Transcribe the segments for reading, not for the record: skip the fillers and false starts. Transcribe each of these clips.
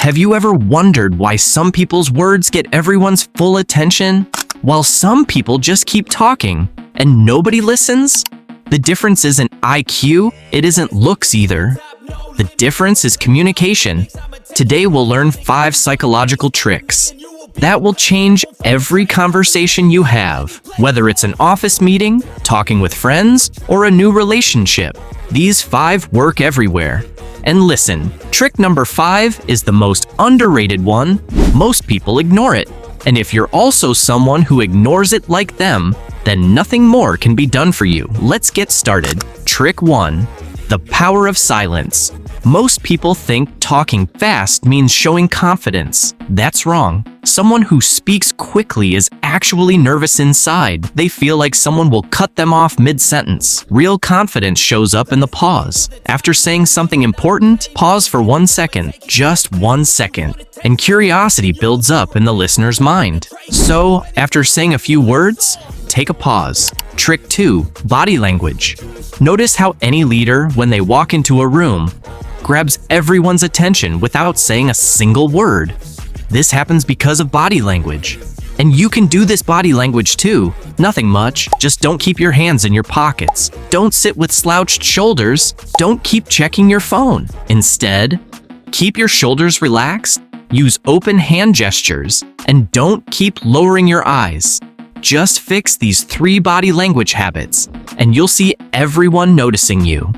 Have you ever wondered why some people's words get everyone's full attention, while some people just keep talking and nobody listens? The difference isn't IQ, it isn't looks either. The difference is communication. Today we'll learn 5 psychological tricks that will change every conversation you have, whether it's an office meeting, talking with friends, or a new relationship. These 5 work everywhere. And listen, trick number 5 is the most underrated one. Most people ignore it. And if you're also someone who ignores it like them, then nothing more can be done for you. Let's get started. Trick 1. The power of silence. Most people think talking fast means showing confidence. That's wrong. Someone who speaks quickly is actually nervous inside. They feel like someone will cut them off mid-sentence. Real confidence shows up in the pause. After saying something important, pause for 1 second, just 1 second, and curiosity builds up in the listener's mind. So, after saying a few words, take a pause. Trick 2. Body language. Notice how any leader, when they walk into a room, grabs everyone's attention without saying a single word. This happens because of body language. And you can do this body language too. Nothing much, just don't keep your hands in your pockets. Don't sit with slouched shoulders. Don't keep checking your phone. Instead, keep your shoulders relaxed, use open hand gestures, and don't keep lowering your eyes. Just fix these 3 body language habits, and you'll see everyone noticing you.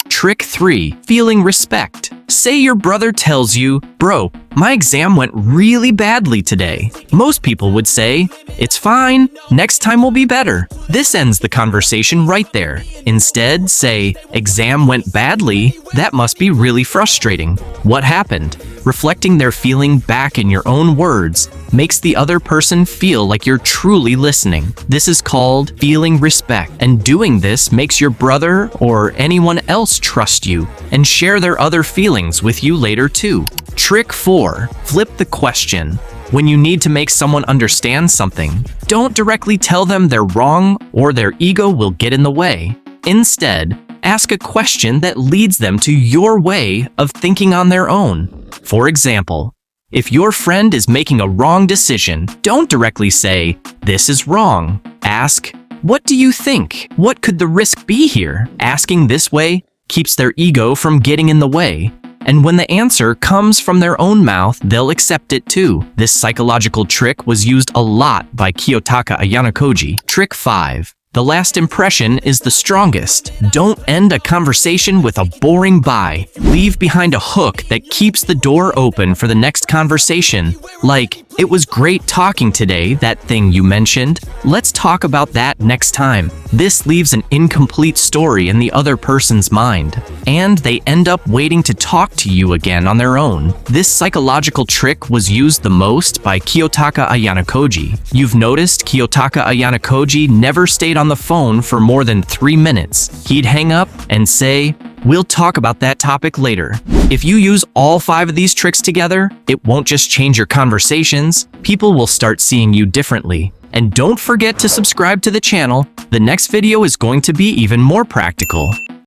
Trick 3. Feeling respect. Say your brother tells you, "Bro, my exam went really badly today." Most people would say, "It's fine, next time will be better." This ends the conversation right there. Instead, say, "Exam went badly? That must be really frustrating. What happened?" Reflecting their feeling back in your own words makes the other person feel like you're truly listening. This is called feeling respect, and doing this makes your brother or anyone else trust you and share their other feelings with you later too. Trick 4. Flip the question. When you need to make someone understand something, don't directly tell them they're wrong or their ego will get in the way. Instead, ask a question that leads them to your way of thinking on their own. For example, if your friend is making a wrong decision, don't directly say, "This is wrong." Ask, "What do you think? What could the risk be here?" Asking this way keeps their ego from getting in the way. And when the answer comes from their own mouth, they'll accept it too. This psychological trick was used a lot by Kiyotaka Ayanokoji. Trick 5. The last impression is the strongest. Don't end a conversation with a boring bye. Leave behind a hook that keeps the door open for the next conversation. Like, "It was great talking today, that thing you mentioned. Let's talk about that next time." This leaves an incomplete story in the other person's mind, and they end up waiting to talk to you again on their own. This psychological trick was used the most by Kiyotaka Ayanokoji. You've noticed Kiyotaka Ayanokoji never stayed on the phone for more than 3 minutes. He'd hang up and say, "We'll talk about that topic later." If you use all 5 of these tricks together, it won't just change your conversations, people will start seeing you differently. And don't forget to subscribe to the channel. The next video is going to be even more practical.